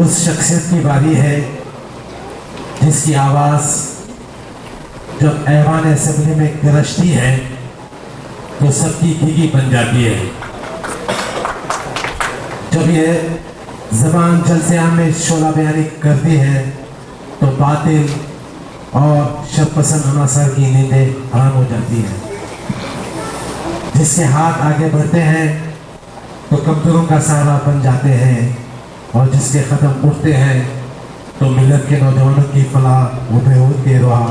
اس شخصیت کی باری ہے جس کی آواز جب ایوان اسمبلی میں گرجتی ہے تو سب کی بھیگی بن جاتی ہے۔ جب یہ زبان جلسے عام میں شعلہ بیانی کرتی ہے تو باطل اور شر پسند عناصر کی نیندیں حرام ہو جاتی ہیں۔ جس کے ہاتھ آگے بڑھتے ہیں تو کمزوروں کا سہارا بن جاتے ہیں، اور جس کے قدم اٹھتے ہیں تو ملت کے نوجوانوں کی فلاح و بہبود کے راہ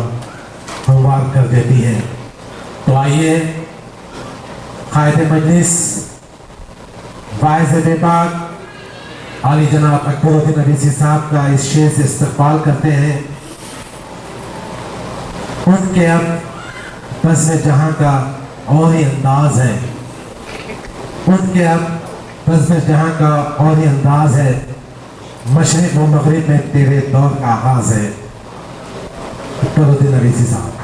ہموار کر دیتی ہے۔ تو آئیے قائد مجلس واعظ بے باک عالی جناب اکبر الدین اویسی صاحب کا اس شعر سے استقبال کرتے ہیں۔ ان کے اب بزم جہاں کا اور ہی انداز ہے، ان کے اب بزم جہاں کا اور ہی انداز ہے، مشرق و مغرب میں تیرے دور کا آغاز ہے۔ اکبر الدین اویسی صاحب۔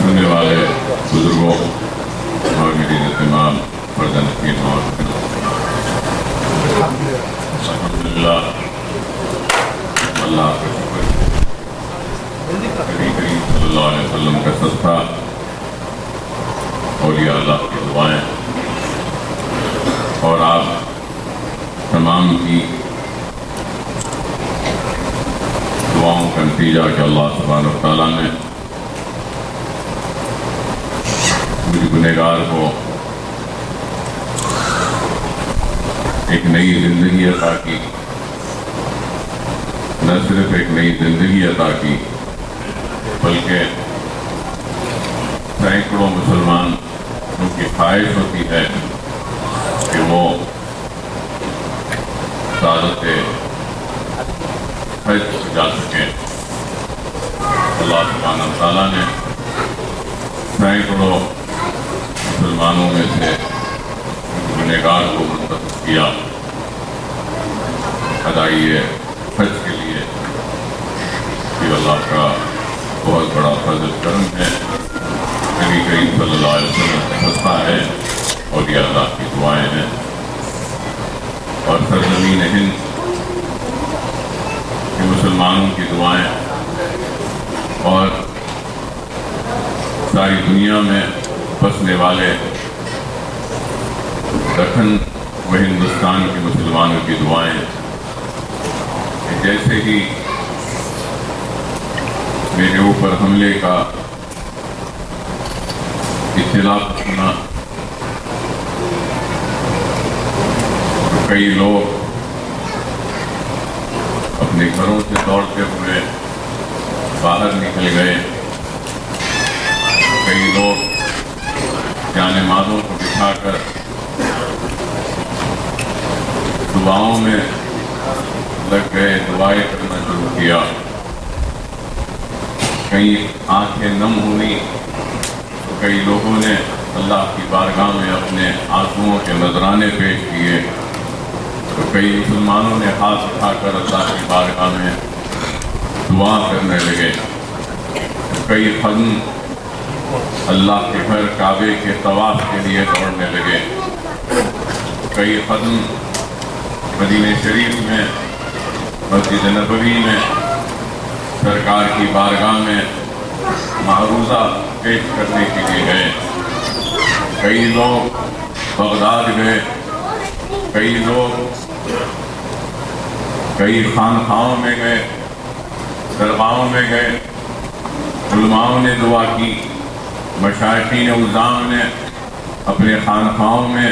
سننے والے بزرگوں اور میری اہتمام فردن کی موت الحمدللہ اللہ کا شکر نبی کریم صلی اللہ علیہ وسلم کا صدقہ اولیاء اللہ کی دعائیں اور آپ تمام کی دعاؤں کا نتیجہ کہ اللہ سبحانہ و تعالیٰ نے مجھ گنہگار کو ایک نئی زندگی عطا کی، نہ صرف ایک نئی زندگی عطا کی بلکہ سینکڑوں مسلمان ان کی خواہش ہوتی ہے کہ وہ سعادت حج جا سکیں۔ اللہ سبحانہ تعالیٰ نے سینکڑوں مسلمانوں میں سے گنہگار کو منتخب کیا ادائی حج کے لیے۔ یہ اللہ کا بہت بڑا فضل کرم ہے، نبی کریم صلی اللہ علیہ وسلم کا صدقہ ہے اور یہ اللہ کی دعائیں ہیں۔ اور سرزمین ہند کہ مسلمانوں کی دعائیں اور ساری دنیا میں بسنے والے دکن و ہندوستان کے مسلمانوں کی دعائیں کہ جیسے ہی میرے اوپر حملے کا اطلاع سنا تو کئی لوگ اپنے گھروں سے دوڑتے ہوئے باہر نکل گئے، کئی لوگ جانے مازوں کو بچھا کر دعاؤں میں لگ گئے، دعائیں کرنا شروع کیا۔ کئی آنکھیں نم ہوئی تو کئی لوگوں نے اللہ کی بارگاہ میں اپنے آنسوؤں کے نذرانے پیش کیے، تو کئی مسلمانوں نے ہاتھ اٹھا کر اللہ کی بارگاہ میں دعا کرنے لگے، کئی خادم اللہ کے گھر کعبے کے طواف کے لیے دوڑنے لگے، کئی خادم مدینہ شریف میں مسجد نبوی میں سرکار کی بارگاہ میں معروضہ پیش کرنے کے لیے گئے، کئی لوگ بغداد گئے، کئی لوگ کئی خانقاہوں میں گئے، درگاہوں میں گئے، علماءوں نے دعا کی، مشائخین اعظام نے اپنے خانقاہوں میں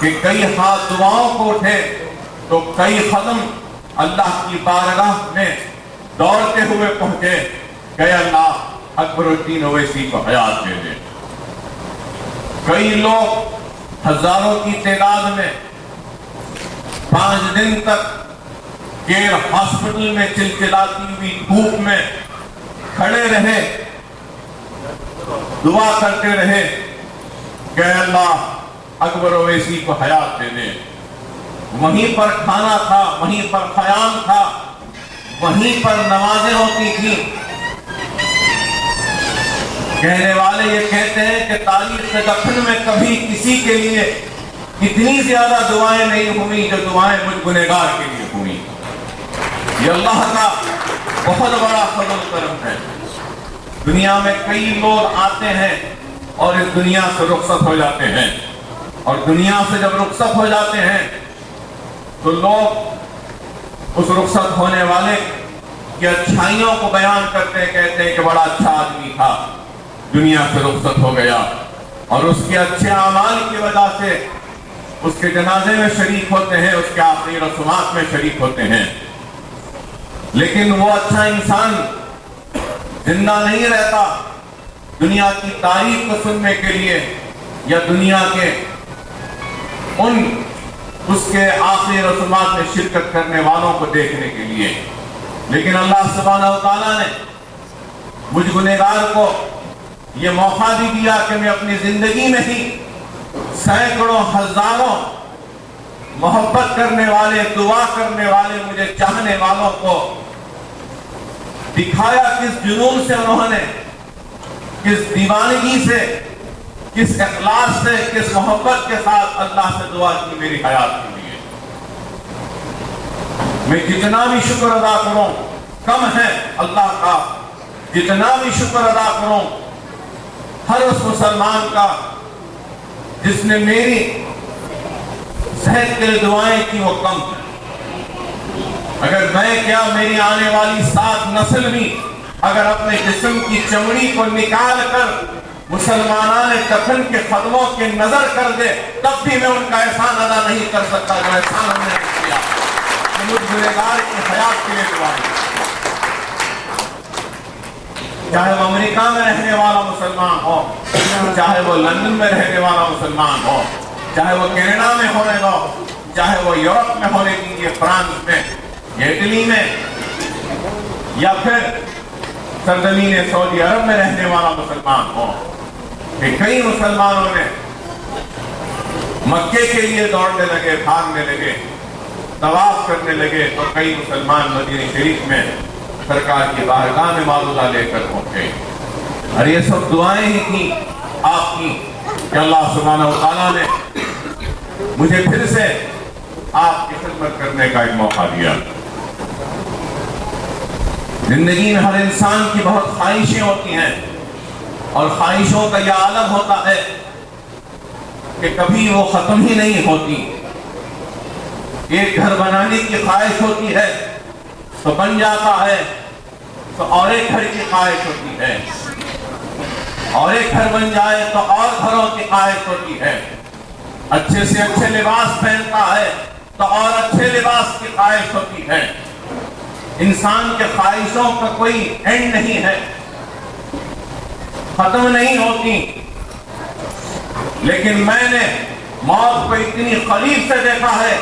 کہ کئی ہاتھ دعاؤں کو اٹھے تو کئی قدم اللہ کی بارگاہ میں دوڑتے ہوئے پہنچے کہ اللہ اکبر الدین اویسی کو حیات دے دے۔ کئی لوگ ہزاروں کی تعداد میں 5 دن تک کیئر ہاسپٹل میں چلچلاتی ہوئی دھوپ میں کھڑے رہے، دعا کرتے رہے کہ اللہ اکبر اویسی کو حیات دے دے۔ وہیں پر کھانا تھا، وہیں پر قیام تھا، وہیں پر نمازیں ہوتی تھیں۔ کہنے والے یہ کہتے ہیں کہ تاریخ کے دفن میں کبھی کسی کے لیے اتنی زیادہ دعائیں نہیں ہوئی جو دعائیں مجھ گنہگار کے لیے ہوئی۔ یہ اللہ کا بہت بڑا فضل و کرم ہے۔ دنیا میں کئی لوگ آتے ہیں اور اس دنیا سے رخصت ہو جاتے ہیں، اور دنیا سے جب رخصت ہو جاتے ہیں تو لوگ اس رخصت ہونے والے کی اچھائیوں کو بیان کرتے ہیں، کہتے ہیں کہ بڑا اچھا آدمی تھا، دنیا سے رخصت ہو گیا، اور اس کے اچھے اعمال کی وجہ سے اس کے جنازے میں شریک ہوتے ہیں، اس کے آخری رسومات میں شریک ہوتے ہیں۔ لیکن وہ اچھا انسان زندہ نہیں رہتا دنیا کی تاریخ کو سننے کے لیے یا دنیا کے اس کے آخری رسومات میں شرکت کرنے والوں کو دیکھنے کے لیے۔ لیکن اللہ سبحانہ و تعالیٰ نے مجھ گنہگار کو یہ موقع بھی دیا کہ میں اپنی زندگی میں ہی سینکڑوں ہزاروں محبت کرنے والے، دعا کرنے والے، مجھے چاہنے والوں کو دکھایا کس جنون سے انہوں نے، کس دیوانگی سے، کس اخلاص سے، کس محبت کے ساتھ اللہ سے دعا کی میری حیات کے لیے۔ میں جتنا بھی شکر ادا کروں کم ہے اللہ کا، جتنا بھی شکر ادا کروں ہر اس مسلمان کا جس نے میری صحت کے لیے دعائیں کی وہ کم ہے۔ اگر میں کیا میری آنے والی 7 نسل بھی اگر اپنے جسم کی چمڑی کو نکال کر مسلمانان کفن کے قدموں کے نظر کر دے تب بھی میں ان کا احسان ادا نہیں کر سکتا جو احسان ہم نے کیا مجھ گنہگار کی حیات کے لیے دعائیں۔ چاہے وہ امریکہ میں رہنے والا مسلمان ہو، چاہے وہ لندن میں رہنے والا مسلمان ہو، چاہے وہ کینیڈا میں ہونے ہو، چاہے وہ یورپ میں ہونے دیجیے، فرانس میں یا اٹلی میں، یا پھر سرزمین سعودی عرب میں رہنے والا مسلمان ہو، کہ کئی مسلمانوں نے مکے کے لیے دوڑنے لگے، بھاگنے لگے، طواف کرنے لگے، تو کئی مسلمان مدینہ شریف میں سرکار کی بارگاہ میں معذہ لے کر پہنچے۔ اور یہ سب دعائیں ہی تھیں آپ کی کہ اللہ سبحانہ و تعالیٰ نے مجھے پھر سے آپ کی خدمت کرنے کا ایک موقع دیا۔ زندگی میں ہر انسان کی بہت خواہشیں ہوتی ہیں، اور خواہشوں کا یہ عالم ہوتا ہے کہ کبھی وہ ختم ہی نہیں ہوتی۔ ایک گھر بنانے کی خواہش ہوتی ہے تو بن جاتا ہے، تو اور ایک گھر کی خواہش ہوتی ہے، اور ایک گھر بن جائے تو اور گھروں کی خواہش ہوتی ہے، اچھے سے اچھے لباس پہنتا ہے تو اور اچھے لباس کی خواہش ہوتی ہے۔ انسان کے خواہشوں کا کوئی اینڈ نہیں ہے، ختم نہیں ہوتی۔ لیکن میں نے موت کو اتنی قریب سے دیکھا ہے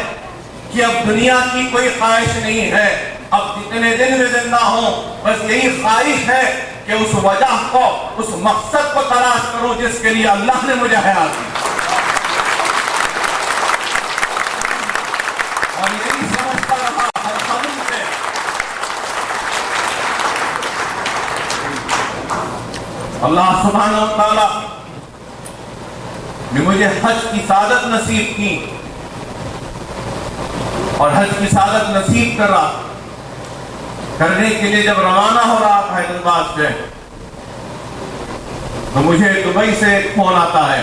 کہ اب دنیا کی کوئی خواہش نہیں ہے، اب جتنے دن میں زندہ ہوں بس یہی خواہش ہے کہ اس وجہ کو، اس مقصد کو تلاش کروں جس کے لیے اللہ نے مجھے حیات دی، اور یہی سمجھتا رہا ہر قدم سے۔ اللہ سبحانہ و تعالیٰ نے مجھے حج کی سعادت نصیب کی، اور حج کی سعادت نصیب کرنے کے لیے جب روانہ ہو رہا تھا حیدرآباد سے، تو مجھے دبئی سے ایک فون آتا ہے،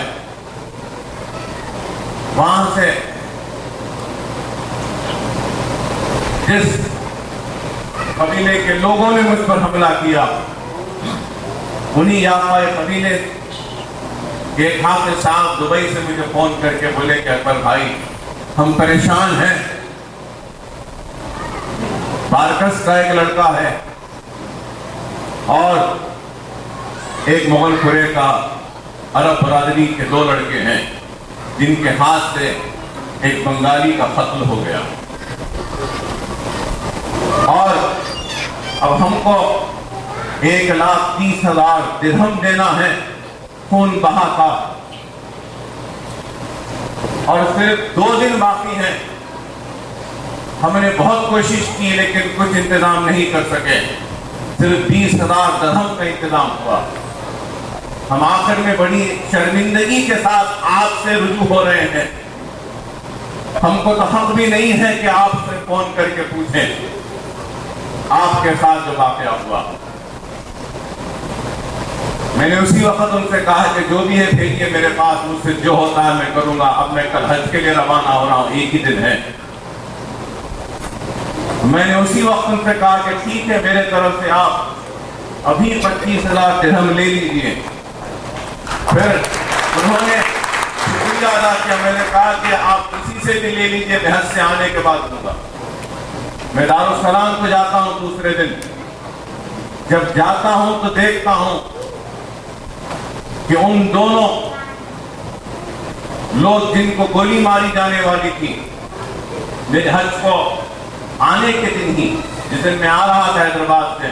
وہاں سے جس قبیلے کے لوگوں نے مجھ پر حملہ کیا انہی یافعہ قبیلے ایک حافظ صاحب دبئی سے مجھے فون کر کے بولے کہ اکبر بھائی ہم پریشان ہیں، بارکس کا ایک لڑکا ہے اور ایک مغل پورے کا عرب برادری کے 2 لڑکے ہیں جن کے ہاتھ سے ایک بنگالی کا قتل ہو گیا، اور اب ہم کو 1,30,000 درہم دینا ہے خون بہا کا، اور صرف 2 دن باقی ہیں۔ ہم نے بہت کوشش کی لیکن کچھ انتظام نہیں کر سکے، صرف 20,000 درہم کا انتظام ہوا۔ ہم آخر میں بڑی شرمندگی کے ساتھ آپ سے رجوع ہو رہے ہیں، ہم کو تو حق بھی نہیں ہے کہ آپ سے فون کر کے پوچھیں آپ کے ساتھ جو واقعہ ہوا۔ میں نے اسی وقت ان سے کہا کہ جو بھی ہے بھیجیے میرے پاس، مجھ سے جو ہوتا ہے میں کروں گا، اب میں کل حج کے لیے روانہ ہو رہا ہوں، ایک ہی دن ہے۔ میں نے اسی وقت ان سے کہا کہ ٹھیک ہے میرے طرف سے آپ ابھی 25,000 درہم لے لیجیے۔ پھر انہوں نے شکریہ ادا کیا، میں نے کہا کہ آپ کسی سے بھی لے لیجیے، میں حج سے آنے کے بعد دوں گا۔ میں دارالسلام کو جاتا ہوں دوسرے دن، جب جاتا ہوں تو دیکھتا ہوں کہ ان دونوں لوگ جن کو گولی ماری جانے والی تھی، میرے حج کو آنے کے دن ہی، جس دن میں آ رہا تھا حیدرآباد سے،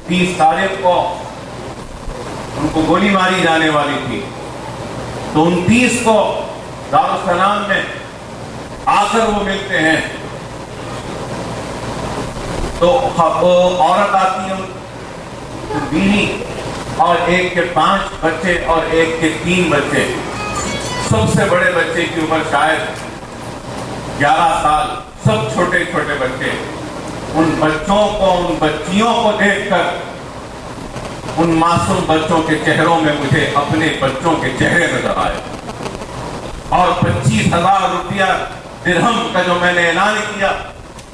30 تاریخ کو ان کو گولی ماری جانے والی تھی، تو 29 کو دارالسلام میں آ کر وہ ملتے ہیں، تو عورت آتی ہے، بیوی، اور ایک کے 5 بچے اور ایک کے 3 بچے، سب سے بڑے بچے کی عمر شاید 11 سال، سب چھوٹے چھوٹے بچے۔ ان بچوں کو، ان بچیوں کو دیکھ کر ان معصوم بچوں کے چہروں میں مجھے اپنے بچوں کے چہرے نظر آئے، اور 25,000 روپیہ درہم کا جو میں نے اعلان کیا،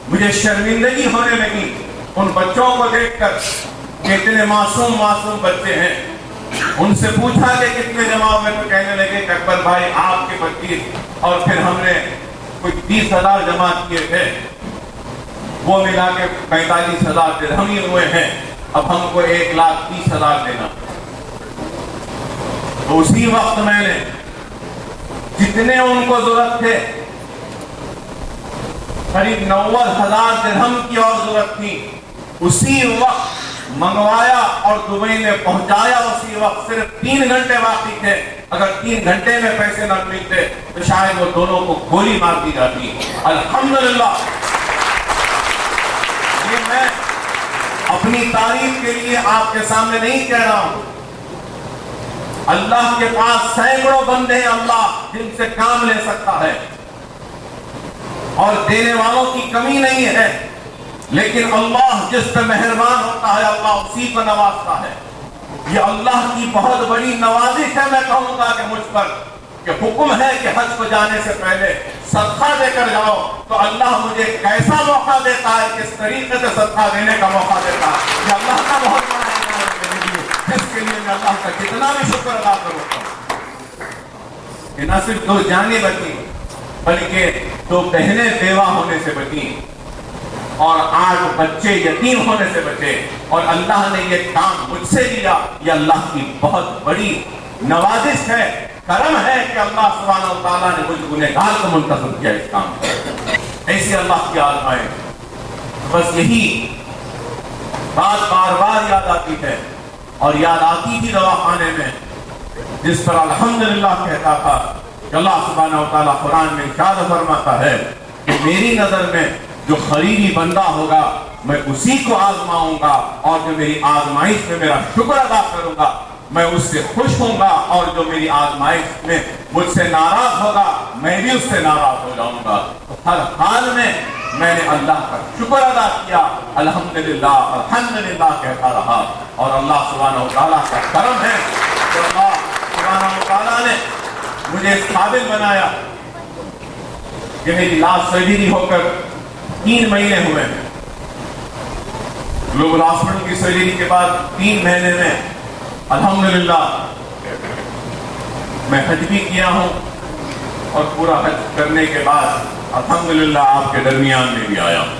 مجھے شرمندگی ہونے لگی ان بچوں کو دیکھ کر کہ اتنے معصوم بچے ہیں۔ ان سے پوچھا کہ کتنے جمع ہوئے، تو کہنے لگے کہ اکبر بھائی آپ کے 25، اور پھر ہم نے کوئی 30,000 جمع کیے تھے، وہ ملا کے 45,000 درہم ہی ہوئے ہیں، اب ہم کو 1,30,000 دینا۔ تو اسی وقت میں نے جتنے ان کو ضرورت تھے، قریب 90,000 درہم کی اور ضرورت تھی، اسی وقت منگوایا اور دبئی میں پہنچایا۔ اسی وقت صرف 3 گھنٹے باقی تھے، اگر 3 گھنٹے میں پیسے نہ ملتے تو شاید وہ دونوں کو گولی مار دی جاتی۔ الحمدللہ، یہ میں اپنی تعریف کے لیے آپ کے سامنے نہیں کہہ رہا ہوں، اللہ کے پاس سینکڑوں بندے ہیں اللہ جن سے کام لے سکتا ہے، اور دینے والوں کی کمی نہیں ہے، لیکن اللہ جس پہ مہربان ہوتا ہے اللہ اسی کو نوازتا ہے۔ یہ اللہ کی بہت بڑی نوازش ہے، میں کہوں گا کہ مجھ پر، کہ حکم ہے کہ حج کو جانے سے پہلے صدقہ دے کر جاؤ، تو اللہ مجھے کیسا موقع دیتا ہے، کس طریقے سے صدقہ دینے کا موقع دیتا ہے، یہ اللہ کا بہت بڑا انعام ہے میرے لیے، جس کے لیے میں اللہ کا کتنا بھی شکر ادا کروں۔ کہ نہ صرف 2 جانیں بچی بلکہ 2 بہنیں بیوہ ہونے سے بچی، اور 8 بچے یتیم ہونے سے بچے، اور اللہ نے یہ کام مجھ سے لیا۔ یہ اللہ کی بہت بڑی نوازش ہے، کرم ہے کہ اللہ سبحانہ و تعالیٰ نے مجھ گنہگار کو منتخب کیا اس کام پر۔ ایسی اللہ کی آزمائش، بس یہی بات بار بار یاد آتی ہے، اور یاد آتی تھی دواخانے میں، جس پر الحمدللہ کہتا تھا کہ اللہ سبحانہ و تعالیٰ قرآن میں ارشاد فرماتا ہے کہ میری نظر میں جو خریدی بندہ ہوگا میں اسی کو آزماؤں گا، اور جو میری آزمائش میں میرا شکر ادا کروں گا میں اس سے خوش ہوں گا، اور جو میری آزمائش میں مجھ سے ناراض ہوگا میں بھی اس سے ناراض ہو جاؤں گا۔ ہر حال میں میں نے اللہ کا شکر ادا کیا، الحمدللہ الحمدللہ کہتا رہا، اور اللہ سبحانہ و تعالیٰ کا کرم ہے کہ اللہ سبحانہ و تعالیٰ نے مجھے اس قابل بنایا کہ میری لاسٹ سرجری ہو کر 3 مہینے ہوئے ہیں۔ گلوبل ہاسپٹل کی سرجری کے بعد 3 مہینے میں الحمدللہ میں حج بھی کیا ہوں اور پورا حج کرنے کے بعد الحمدللہ آپ کے درمیان میں بھی آیا ہوں۔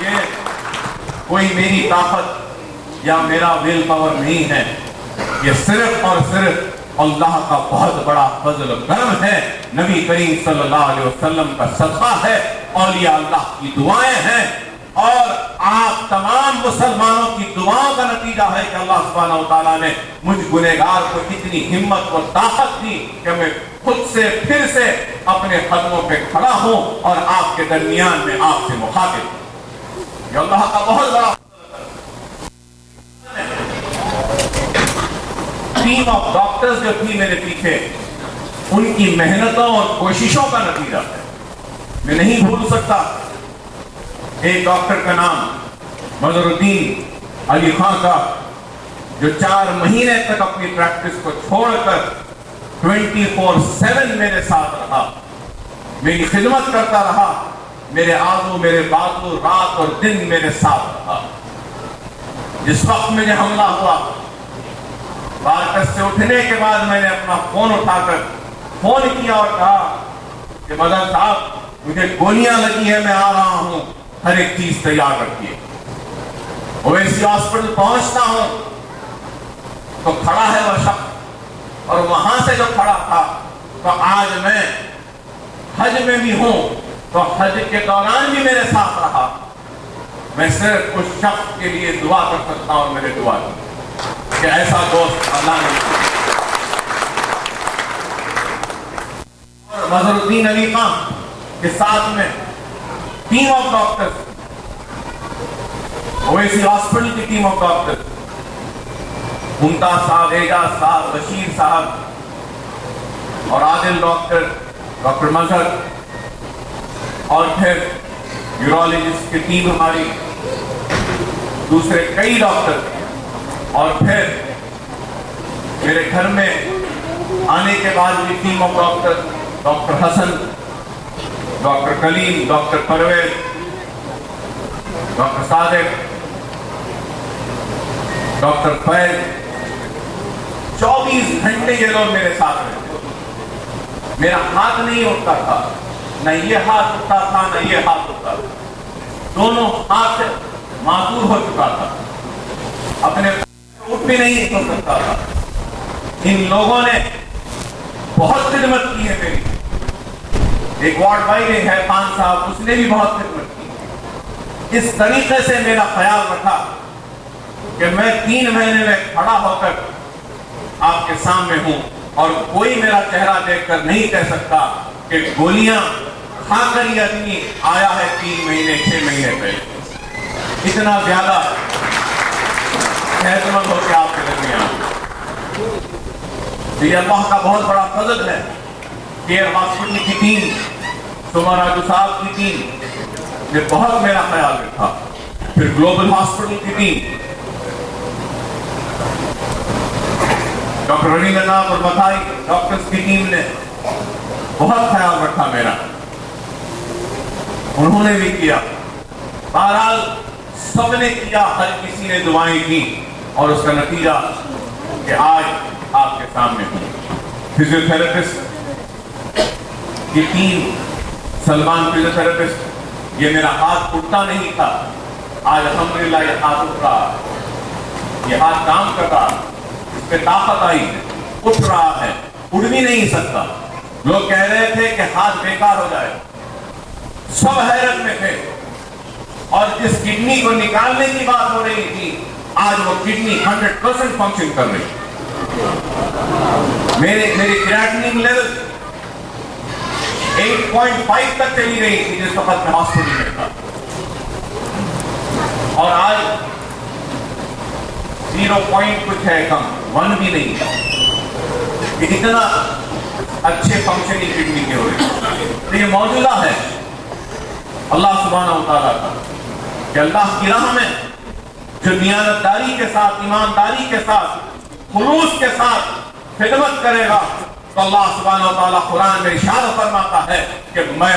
یہ کوئی میری طاقت یا میرا ویل پاور نہیں ہے، یہ صرف اور صرف اللہ کا بہت بڑا فضل و کرم ہے، نبی کریم صلی اللہ علیہ وسلم کا صدقہ ہے، اولیاء اللہ کی دعائیں ہیں، اور آپ تمام مسلمانوں کی دعاؤں کا نتیجہ ہے کہ اللہ سبحانہ وتعالیٰ نے مجھ گنہگار کو اتنی ہمت و طاقت دی کہ میں خود سے پھر سے اپنے قدموں پہ کھڑا ہوں اور آپ کے درمیان میں آپ سے مخاطب ہوں۔ یہ اللہ کا بہت بڑا ٹیم آف ڈاکٹرز جو تھی میرے پیچھے، ان کی محنتوں اور کوششوں کا نتیجہ ہے۔ میں نہیں بھول سکتا ایک ڈاکٹر کا نام مظہر الدین علی خان کا، جو 4 مہینے تک اپنی پریکٹس کو چھوڑ کر 24/7 میرے ساتھ رہا، میری خدمت کرتا رہا، میرے آزو میرے بازو رات اور دن میرے ساتھ رہا۔ جس وقت مجھے حملہ ہوا، بارکس سے اٹھنے کے بعد میں نے اپنا فون اٹھا کر فون کیا اور کہا کہ مظہر صاحب مجھے گولیاں لگی ہیں، میں آ رہا ہوں، ہر ایک چیز تیار رکھیے۔ اویسی ہاسپٹل پہنچتا ہوں تو کھڑا ہے وہ شخص، اور وہاں سے جو کھڑا تھا تو آج میں حج میں بھی ہوں تو حج کے دوران بھی میرے ساتھ رہا۔ میں صرف اس شخص کے لیے دعا کر سکتا ہوں، میرے دعا کی کہ ایسا دوست اللہ نے۔ اور مظہر الدین علی خان کے ساتھ میں team of doctor, Owaisi hospital کی ٹیم آف ڈاکٹر، ممتاز صاحب، اعجاز صاحب، بشیر صاحب اور عادل ڈاکٹر، ڈاکٹر مظہر، اور پھر یورولوجسٹ کی ٹیم ہماری، دوسرے کئی ڈاکٹر، اور پھر میرے گھر میں آنے کے بعد بھی team of doctor, doctor Hasan, doctor Kaleem, doctor Parvez, doctor Sadiq, doctor Faiz, 24 گھنٹے یہ لوگ میرے ساتھ رہتے۔ میرا ہاتھ نہیں اٹھتا تھا، نہ یہ ہاتھ اٹھتا تھا نہ یہ ہاتھ اٹھتا تھا، دونوں ہاتھ معذور ہو چکا تھا، اپنے اٹھ بھی نہیں ہو سکتا تھا۔ ان لوگوں نے بہت خدمت کی ہے میری۔ ایک وارڈ بھائی ہے خان صاحب، اس نے بھی بہت خدمت کی، اس طریقے سے میرا خیال رکھا کہ میں 3 مہینے میں کھڑا ہو کر آپ کے سامنے ہوں، اور کوئی میرا چہرہ دیکھ کر نہیں کہہ سکتا کہ گولیاں کھا کر یہ آدمی آیا ہے 3 مہینے 6 مہینے پہلے، اتنا زیادہ صحت مند ہو کے آپ کے درمیان۔ یہ اللہ کا بہت بڑا فضل ہے۔ کیئر ہاسپٹل کی ٹیم، سما راجو صاحب کی ٹیم نے بہت میرا خیال رکھا، پھر گلوبل ہاسپٹل کی ٹیم، ڈاکٹر رنیندر ناتھ اور متھائی ڈاکٹرز کی ٹیم نے بہت خیال رکھا میرا، انہوں نے بھی کیا۔ بہرحال سب نے کیا، ہر کسی نے دعائیں کی، اور اس کا نتیجہ کہ آج آپ کے سامنے ہوں۔ فزیو تھراپسٹ کی ٹیم، سلمان فزیو تھراپسٹ، یہ میرا ہاتھ اٹھتا نہیں تھا، آج الحمدللہ یہ ہاتھ اٹھ رہا ہے، یہ ہاتھ کام کر رہا ہے، اس پہ طاقت آئی ہے، اٹھ رہا ہے، اٹھ بھی نہیں سکتا۔ لوگ کہہ رہے تھے کہ ہاتھ بیکار ہو جائے، سب حیرت میں تھے، اور جس کڈنی کو نکالنے کی بات ہو رہی تھی، آج وہ کڈنی 100% فنکشن کر رہی۔ میری کریاٹنین لیول 8.5 تک چلی گئی تھی جس وقت میں ہاسپٹل میں تھا، اور آج 0. کچھ ہے، کم 1 بھی نہیں ہے۔ اتنا اچھے فنکشننگ کڈنی کے ہو رہے، تو یہ موجودہ ہے اللہ سبحانہ وتعالیٰ کا، کہ اللہ کی راہ میں جو دیانتداری کے ساتھ، ایمانداری کے ساتھ، خلوص کے ساتھ خدمت کرے گا، تو اللہ سبحانہ وتعالیٰ قرآن میں ارشاد فرماتا ہے کہ میں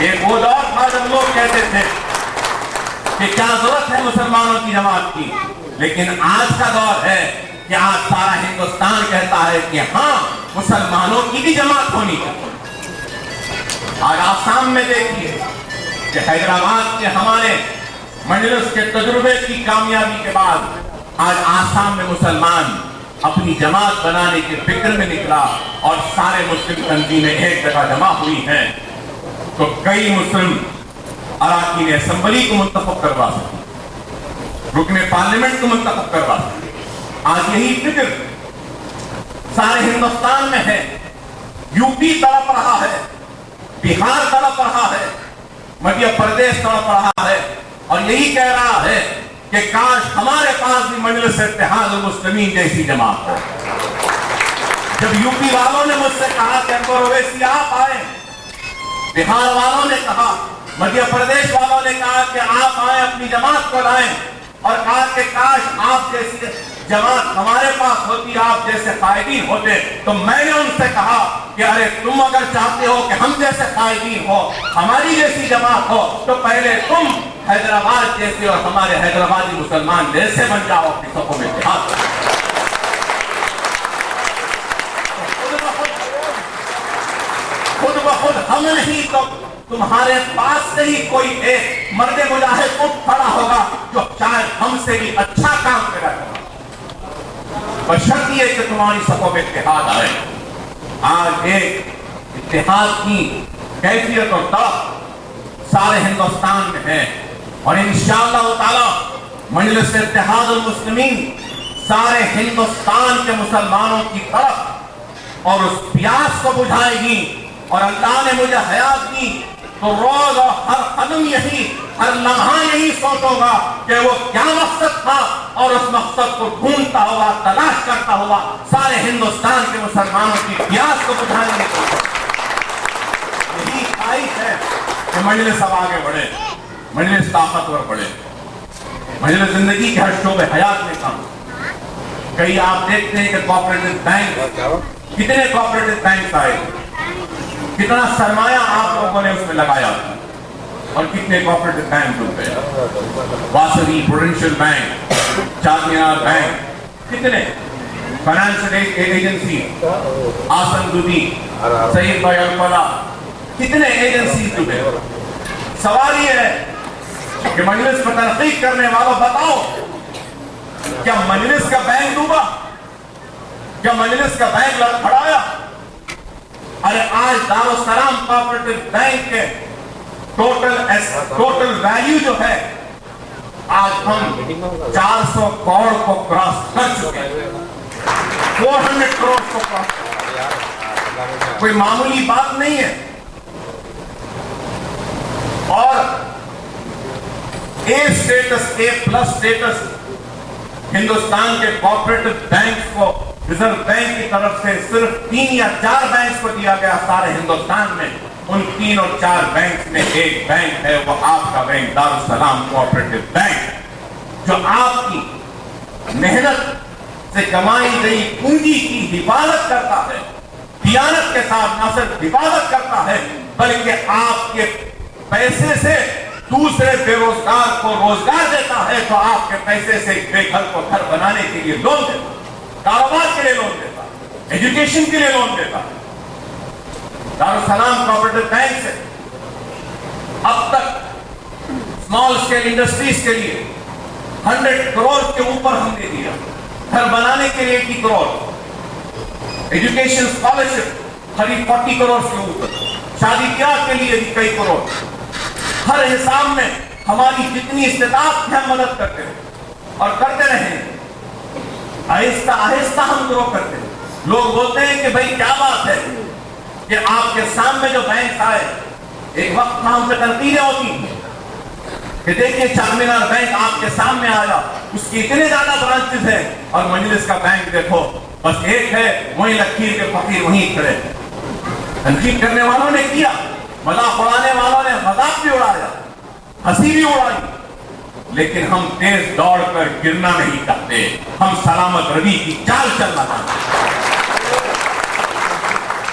ایک وہ دور تھا جب لوگ کہتے تھے کہ کیا ضرورت ہے مسلمانوں کی جماعت کی، لیکن آج کا دور ہے کہ آج سارا ہندوستان کہتا ہے کہ ہاں مسلمانوں کی بھی جماعت ہونی چاہیے۔ آج آسام میں دیکھیے کہ حیدرآباد کے ہمارے مجلس کے تجربے کی کامیابی کے بعد آج آسام میں مسلمان اپنی جماعت بنانے کے فکر میں نکلا اور سارے مسلم تنظیمیں ایک جگہ جمع ہوئی ہیں، تو کئی مسلم اراکین اسمبلی کو منتخب کروا سکتے، رکن پارلیمنٹ کو منتخب کروا سکتے۔ آج یہی فکر سارے ہندوستان میں ہے، یو پی تڑپ رہا ہے، بہار تڑپ رہا ہے، مدھیہ پردیش تڑپ رہا ہے، اور یہی کہہ رہا ہے کہ کاش ہمارے پاس بھی مجلس اتحاد المسلمین جیسی جماعت ہو۔ جب یو پی والوں نے مجھ سے کہا کہ انور اویسی آپ آئیں، بہار والوں نے کہا، مدھیہ پردیش والوں نے کہا کہ آپ آئیں، اپنی جماعت کو لائیں، اور کہا کہ کاش آپ جیسی جماعت ہمارے پاس ہوتی، آپ جیسے قائدین ہوتے، تو میں نے ان سے کہا کہ ارے تم اگر چاہتے ہو کہ ہم جیسے قائدین ہو، ہماری جیسی جماعت ہو، تو پہلے تم حیدرآباد جیسے اور ہمارے حیدرآبادی مسلمان جیسے بن جاؤ، اپنی صفوں میں اتحاد کرو۔ خود بخود ہم نہیں تو تمہارے پاس سے ہی کوئی ایک مرد مجاہد اٹھ کھڑا ہوگا جو شاید ہم سے بھی اچھا کام کرے گا، بشرط یہ کہ تمہاری صفوں میں اتحاد آئے۔ آج ایک اتحاد کی کیفیت اور طرف سارے ہندوستان میں ہے، اور انشاءاللہ تعالی مجلس اتحاد المسلمین سارے ہندوستان کے مسلمانوں کی طرف اور اس پیاس کو بجھائے گی، اور اللہ نے مجھے حیات دی تو روز اور ہر قدم یہی، ہر لمحہ یہی سوچوں گا کہ وہ کیا مقصد تھا، اور اس مقصد کو ڈھونڈتا ہوا، تلاش کرتا ہوا سارے ہندوستان کے مسلمانوں کی پیاس کو بجھانے کی کوشش۔ یہی خواہش ہے کہ مجلس اب آگے بڑھے، مجلس طاقتور بڑھے، مجلس زندگی کے ہر شعبے حیات میں کام۔ کئی آپ دیکھتے ہیں کہ کوآپریٹو بینک، کتنے کوآپریٹو بینک آئے، کتنا سرمایہ آپ لوگوں نے اس میں لگایا، اور کتنے کوآپریٹو بینک ڈوب گئے۔ واسطی پروڈنشل بینک، چار مینار بینک، کتنے فائنانشل ایجنسی، آسن دودی، سعید بھائی الفلا، کتنے ایجنسیز ڈوبے۔ سوال یہ ہے کہ مجلس پر تنقید کرنے والوں بتاؤ، کیا مجلس کا بینک ڈوبا؟ کیا مجلس کا بینک لڑکھڑایا؟ ارے آج دارالسلام کوآپریٹو بینک کے ٹوٹل ویلیو جو ہے، آج ہم 400 کروڑ کو کراس کر چکے ہیں، 400 کروڑ کو کراس، کوئی معمولی بات نہیں ہے۔ اور اے سٹیٹس، اے پلس سٹیٹس ہندوستان کے کوآپریٹو بینک کو ریزرو بینک کی طرف سے صرف 3 یا 4 بینکس کو دیا گیا سارے ہندوستان میں۔ ان 3 اور 4 بینکس میں ایک بینک ہے، وہ آپ کا بینک دارالسلام کوآپریٹو بینک، جو آپ کی محنت سے کمائی گئی پونجی کی حفاظت کرتا ہے، دیانت کے ساتھ نہ صرف حفاظت کرتا ہے بلکہ آپ کے پیسے سے دوسرے بے روزگار کو روزگار دیتا ہے، تو آپ کے پیسے سے بے گھر کو گھر بنانے کے لیے لون دیتا ہے، کاروبار کے لیے لون دیتا ہے، ایجوکیشن کے لیے لون دیتا ہے۔ دارالسلام کوآپریٹو بینک سے اب تک اسمال اسکیل انڈسٹریز کے لیے 100 کروڑ کے اوپر ہم نے دیا، گھر بنانے کے لیے 80 کروڑ، ایجوکیشن اسکالرشپ قریب 40 کروڑ سے اوپر، شادی بیاہ کے لیے بھی کئی کروڑ۔ ہر حساب میں ہماری جتنی استطاعت ہے ہم مدد کرتے ہیں اور کرتے رہیں، آہستہ آہستہ ہم گرو کرتے ہیں۔ لوگ بولتے ہیں کہ بھائی کیا بات ہے کہ آپ کے سامنے جو بینک آئے، ایک وقت ہم پہ تنقیدیں ہوتی ہیں کہ دیکھیں چار مینار بینک آپ کے سامنے آیا، اس کی اتنے زیادہ برانچز ہیں، اور مجلس کا بینک دیکھو بس ایک ہے، وہیں لکیر کے فقیر وہیں کھڑے۔ تنقید کرنے والوں نے کیا، مذاق اڑانے والوں نے مذاق بھی اڑایا، ہنسی بھی اڑائی، لیکن ہم تیز دوڑ کر گرنا نہیں چاہتے، ہم سلامت روی کی چال چلنا چاہتے ہیں۔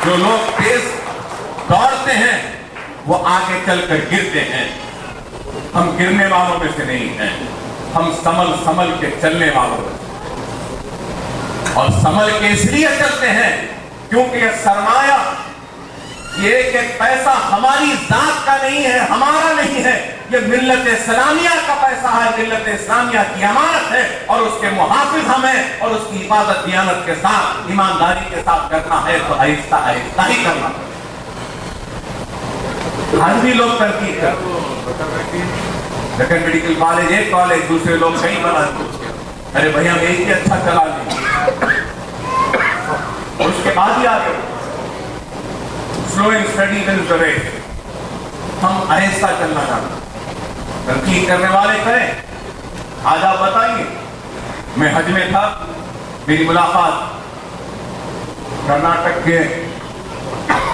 جو لوگ تیز دوڑتے ہیں وہ آگے چل کر گرتے ہیں. ہم گرنے والوں میں سے نہیں ہیں, ہم سنبھل کے چلنے والوں میں. اور سنبھل کے اس لیے چلتے ہیں کیونکہ یہ سرمایہ, یہ ایک پیسہ ہماری ذات کا نہیں ہے, ہمارا نہیں ہے, یہ ملت اسلامیہ کا پیسہ ہے, ملت اسلامیہ کی امانت ہے, اور اس کے محافظ ہمیں, اور اس کی حفاظت دیانت کے ساتھ, ایمانداری کے ساتھ کرنا ہے تو آہستہ آہستہ ہی کرنا ہے. آج بھی لوگ ترقی کرتے ہیں, لیکن میڈیکل کالج ایک کالج, دوسرے لوگ کہیں بناتے. ارے بھائی ہم ایک ہی اچھا چلا لیں, اور اس کے بعد ہی آگے slow and steady wins the race. ہم آہستہ چلنا چاہتے ہیں. تنقید کرنے والے کریں. آج آپ بتائیے, میں حج میں تھا, میری ملاقات کرناٹک کے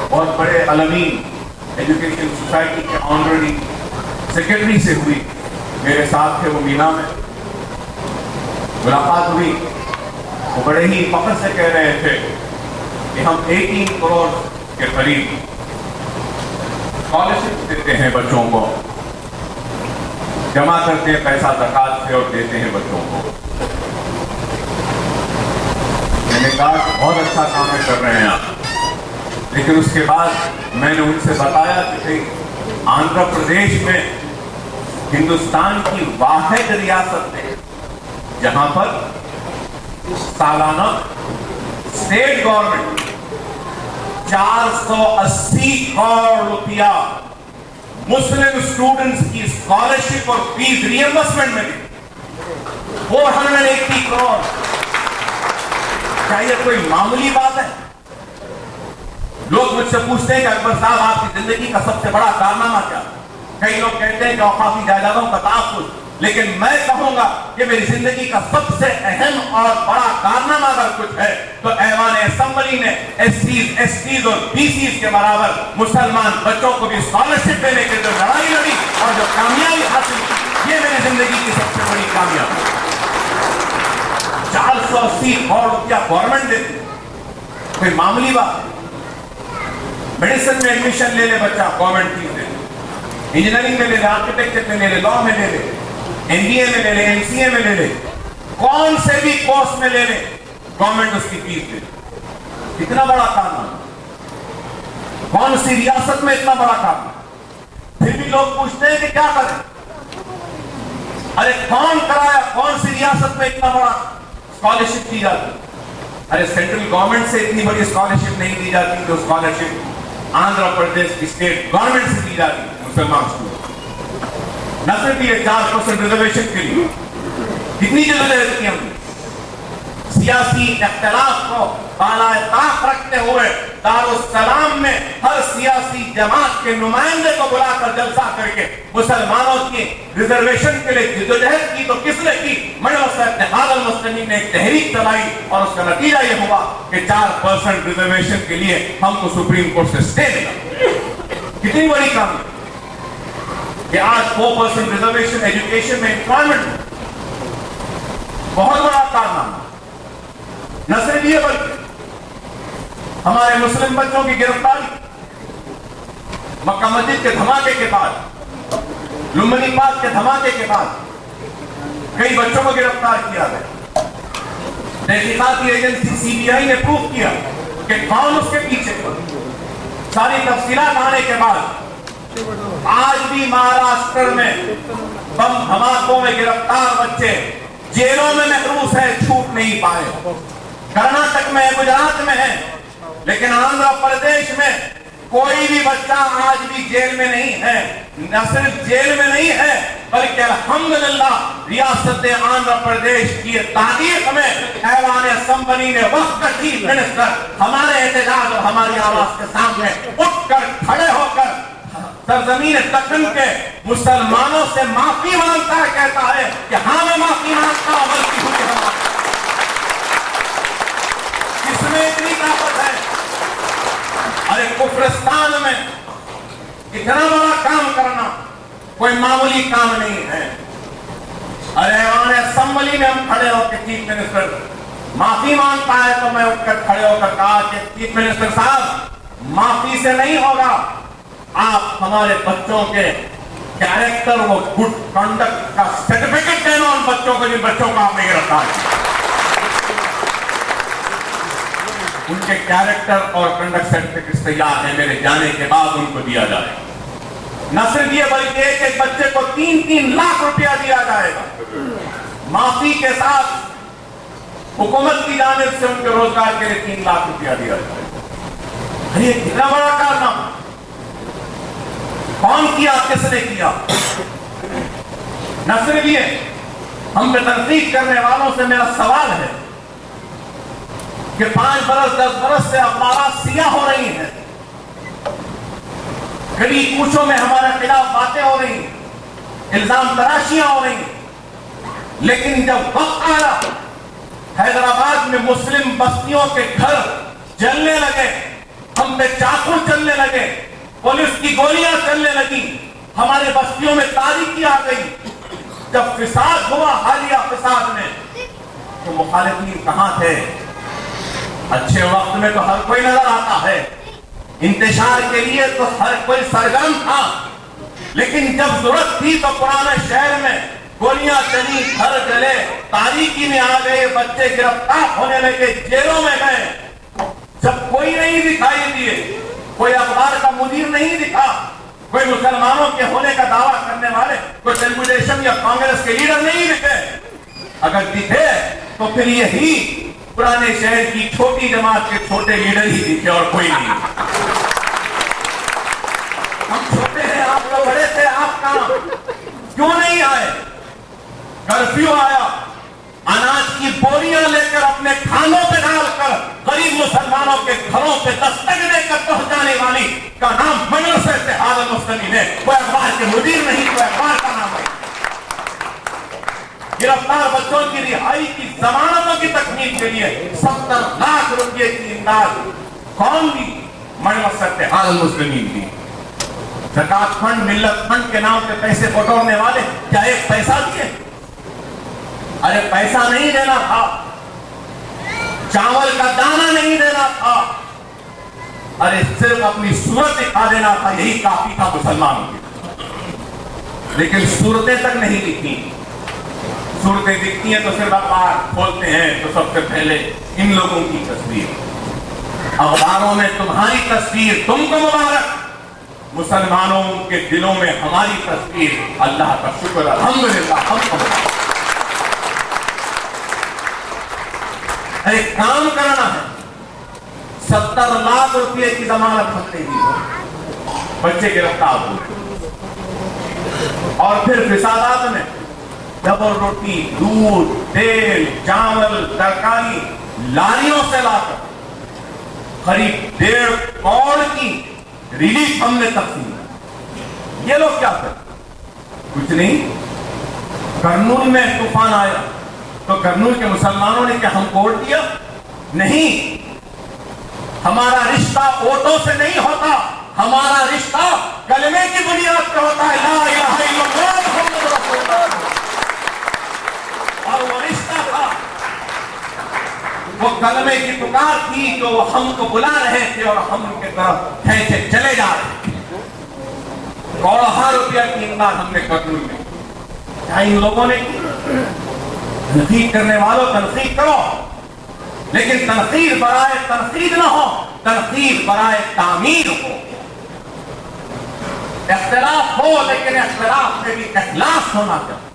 بہت بڑے علمین ایجوکیشن سوسائٹی کے آنرری سیکرٹری سے ہوئی. میرے ساتھ تھے, وہ مینا میں ملاقات ہوئی. وہ بڑے ہی فخر سے کہہ رہے تھے کہ ہم 18 کروڑ کے قریب اسکالرشپ دیتے ہیں بچوں کو, جمع کرتے ہیں پیسہ زکات سے اور دیتے ہیں بچوں کو. میں نے کہا کہ بہت اچھا کام کر رہے ہیں آپ, لیکن اس کے بعد میں نے ان سے بتایا کہ آندھرا پردیش میں ہندوستان کی واحد ریاست ہے جہاں پر سالانہ اسٹیٹ گورنمنٹ 480 کروڑ روپیہ مسلم اسٹوڈنٹس کی اسکالرشپ اور فیس ری ایمبرسمنٹ میں دی. 480 کروڑ. کیا یہ کوئی معمولی بات ہے؟ لوگ مجھ سے پوچھتے ہیں کہ اکبر صاحب آپ کی زندگی کا سب سے بڑا کارنامہ کیا؟ کئی لوگ کہتے ہیں کہ اوقافی جائیدادوں کا تحفظ, لیکن میں کہوں گا کہ میری زندگی کا سب سے اہم اور بڑا کارنامہ اگر کچھ ہے تو ایوان اسمبلی نے ایس ٹیز اور بی سیز کے برابر مسلمان بچوں کو بھی اسکالرشپ دینے کے جو لڑائی لڑی اور جو کامیابی حاصل کی, یہ میری زندگی کی سب سے بڑی کامیابی. 480 کروڑ روپیہ گورنمنٹ دیتی, کوئی معمولی بات. میڈیسن میں ایڈمیشن لے لے بچہ, گورنمنٹ فیس دے. انجینئرنگ میں لے لے, آرکیٹیکچر میں لے لے, لا میں لے لے, ایم بی اے میں لے لے, ایم سی اے میں لے لے, کون سے بھی کورس میں لے لے, گورنمنٹ اس کی فیس دے. اتنا بڑا کام ہے, کون سی ریاست میں اتنا بڑا کام ہے؟ پھر بھی لوگ پوچھتے ہیں کہ کیا کریں. ارے کون کرایا, کون سی ریاست میں اتنا بڑا اسکالرشپ دی جاتی؟ ارے سینٹرل گورنمنٹ سے اتنی بڑی اسکالرشپ نہیں دی جاتی جو اسکالرشپ آندھرا پردیش کی اسٹیٹ گورنمنٹ سے دی جاتی مسلمان اسٹوڈنٹ. نہ صرف یہ 4% ریزرویشن کے لیے کتنی جدوجہد کی ہم نے, سیاسی اختلاف کو بالائے طاق رکھتے ہوئے دارالسلام میں ہر سیاسی جماعت کے نمائندے کو بلا کر جلسہ کر کے مسلمانوں کی ریزرویشن کے لیے جدوجہد کی. تو کس نے کی؟ مجلس اتحاد المسلمین نے ایک تحریک چلائی اور اس کا نتیجہ یہ ہوا کہ 4% ریزرویشن کے لیے ہم کو سپریم کورٹ سے اسٹے ملا. کتنی بڑی کامیابی کہ آج 4% ریزرویشن ایجوکیشن میں امپلائمنٹ, بہت بڑا کارنامہ. نہ صرف یہ بلکہ ہمارے مسلم بچوں کی گرفتاری مکہ مسجد کے دھماکے کے بعد, لمبنی پاس کے دھماکے کے بعد کئی بچوں کو گرفتار کیا گیا. تحقیقاتی ایجنسی سی بی آئی نے پروف کیا کہ کون اس کے پیچھے تھا. ساری تفصیلات آنے کے بعد آج بھی مہاراشٹر میں بم دھماکوں میں گرفتار بچے جیلوں میں محروس ہیں, چھوٹ نہیں پائے. کرناٹک میں, گجرات میں ہے, لیکن آندھرا پردیش میں کوئی بھی بچہ آج بھی جیل میں نہیں ہے. نہ صرف جیل میں نہیں ہے بلکہ الحمدللہ ریاست آندھرا پردیش کی تاریخ میں ایوان اسمبلی نے وقت کا چیف منسٹر ہمارے احتجاج اور ہماری آواز کے سامنے اٹھ کر کھڑے ہو کر سرزمین دکن کے مسلمانوں سے معافی مانگتا ہے, کہتا ہے کہ ہاں میں معافی مانگتا ہوں, غلطی ہوئی ہے. کس میں اتنی طاقت ہے؟ ارے کفرستان میں اتنا بڑا کام کرنا کوئی معمولی کام نہیں ہے. ارے ایوان اسمبلی میں ہم کھڑے ہو کے چیف منسٹر معافی مانگتا ہے تو میں اٹھ کر کھڑے ہو کر کہا کہ چیف منسٹر صاحب معافی سے نہیں ہوگا, آپ ہمارے بچوں کے کیریکٹر و گڈ کنڈکٹ کا سرٹیفکیٹ دینا ان بچوں کو جن بچوں کو آپ نے گرفتار کیا. ان کے کیریکٹر اور کنڈکٹ سرٹیفکیٹ تیار ہیں, میرے جانے کے بعد ان کو دیا جائے. نہ صرف یہ بلکہ ایک ایک بچے کو 3-3 لاکھ روپیہ دیا جائے گا معافی کے ساتھ. حکومت کی جانب سے ان کے روزگار کے لیے 3 لاکھ روپیہ دیا جائے گا. یہ کتنا بڑا کارنامہ, کون کیا, کس نے کیا؟ نہ صرف یہ, ہم پہ تنقید کرنے والوں سے میرا سوال ہے کہ 5 برس 10 برس سے اخبارات سیاہ ہو رہی ہیں, گلی کوچوں میں ہمارے خلاف باتیں ہو رہی ہیں, الزام تراشیاں ہو رہی ہیں, لیکن جب وقت آیا حیدرآباد میں مسلم بستیوں کے گھر جلنے لگے, ہم پہ چاقو چلنے لگے, پولیس کی گولیاں چلنے لگی, ہمارے بستیوں میں تاریکی آ گئی, جب فساد ہوا حالیہ فساد میں, تو مخالفین کہاں تھے؟ اچھے وقت میں تو ہر کوئی نظر آتا ہے, انتشار کے لیے تو ہر کوئی سرگرم تھا, لیکن جب ضرورت تھی تو پرانے شہر میں گولیاں چلی, گھر جلے, تاریکی میں آ گئے, بچے گرفتار ہونے لگے, جیلوں میں گئے. جب کوئی نہیں دکھائی دیے, کوئی اخبار کا مدیر نہیں دکھا, کوئی مسلمانوں کے ہونے کا دعویٰ کرنے والے, کوئی تیلگو دیشم یا کانگریس کے لیڈر نہیں دکھے. اگر دکھے تو پھر یہی پرانے شہر کی چھوٹی جماعت کے چھوٹے لیڈر ہی دکھے اور کوئی نہیں. ہم چھوٹے ہیں, آپ لوگ بڑے تھے, آپ کہاں کیوں نہیں آئے؟ کرفیو آیا, اناج کی بوریاں لے کر اپنے کھانوں پہ ڈال کر غریب مسلمانوں کے گھروں پہ دستک دے کر پہنچانے والی کا نام مجلس اتحاد المسلمین ہے. کوئی اخبار کے مدیر نہیں, کوئی اخبار کا نام نہیں. گرفتار بچوں کی رہائی کی ضمانتوں کی تکمیل کے لیے 70 لاکھ روپے کی امداد کون دی؟ مجلس اتحاد المسلمین دی. زکات فنڈ, ملت فنڈ کے نام پہ پیسے بٹورنے والے کیا ایک پیسہ دیے؟ ارے پیسہ نہیں دینا تھا, چاول کا دانہ نہیں دینا تھا, ارے صرف اپنی صورت دکھا دینا تھا, یہی کافی تھا مسلمانوں کی. لیکن صورتیں تک نہیں دکھتی. صورتیں دکھتی ہیں تو صرف اخبار کھولتے ہیں تو سب سے پہلے ان لوگوں کی تصویر, اخباروں میں تمہاری تصویر, تم کو مبارک. مسلمانوں کے دلوں میں ہماری تصویر, اللہ کا شکر الحمدللہ ہم کو مبارک. ایک کام کرنا ہے, 70 لاکھ روپے کی ضمانت ہم نے دی, بچے گرفتار ہوئے, اور پھر فسادات میں ڈبل روٹی, دودھ, تیل, چاول, ترکاری لاریوں سے لا کر قریب 1.5 کروڑ کی ریلیف ہم نے تقسیم کی. یہ لوگ کیا کرتے؟ کچھ نہیں. کرنول میں طوفان آیا تو کرنول کے مسلمانوں نے کیا ہم کو ووٹ دیا؟ نہیں. ہمارا رشتہ ووٹوں سے نہیں ہوتا, ہمارا رشتہ کلمے کی بنیاد پہ ہوتا ہے, لا الہ الا اللہ محمد رسول اللہ. اور وہ رشتہ تھا, وہ کلمے کی پکار تھی جو ہم کو بلا رہے تھے اور ہم ان کے طرف کھینچے چلے جا رہے تھے. کروڑوں روپیہ کی امداد ہم نے کرنول میں. کیا ان لوگوں نے کی؟ تنقید کرنے والوں تنقید کرو, لیکن تنقید برائے تنقید نہ ہو, تنقید برائے تعمیر ہو. اختلاف ہو لیکن اختلاف میں بھی اخلاص ہونا چاہیے.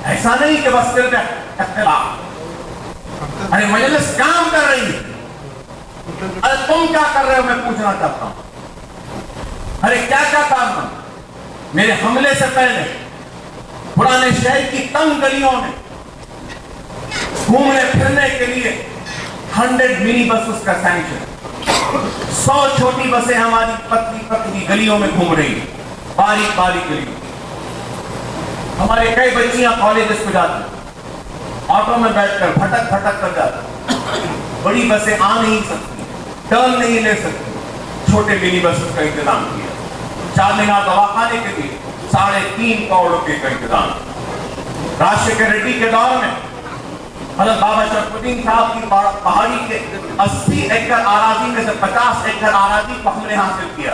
ایسا نہیں کہ بس صرف اختلاف. ارے مجلس کام کر رہی ہے, ارے تم کیا کر رہے ہو میں پوچھنا چاہتا ہوں. ارے کیا کیا کام؟ میرے حملے سے پہلے پرانے شہر کی تنگ گلیوں میں گھومنے پھرنے کے لیے 100 منی بسز کا سینکشن. 100 چھوٹی بسیں ہماری پتلی پتلی گلیوں میں گھوم رہی ہیں, باریک باریک گلیوں. ہمارے کئی بچیاں کالجز کو جاتی, آٹو میں بیٹھ کر بھٹک بھٹک کر جاتی. بڑی بسیں آ نہیں سکتی, ٹرن نہیں لے سکتی, چھوٹے منی بسز کا انتظام کیا. چار مینار دواخانے کے لیے 3.5 کروڑ روپے کا انتظام. راجشیکھر ریڈی کے دور میں حضرت بابا شرف الدین صاحب کی پہاڑی کے 80 ایکڑ آراضی میں سے 50 ایکڑ آراضی کو ہم نے حاصل کیا.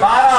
12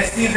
SEZ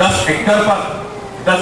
10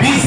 BC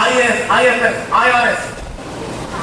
IAS, IFS, IRS,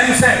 MSET।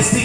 SC,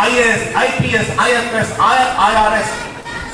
IAS, IPS, IFS, IRS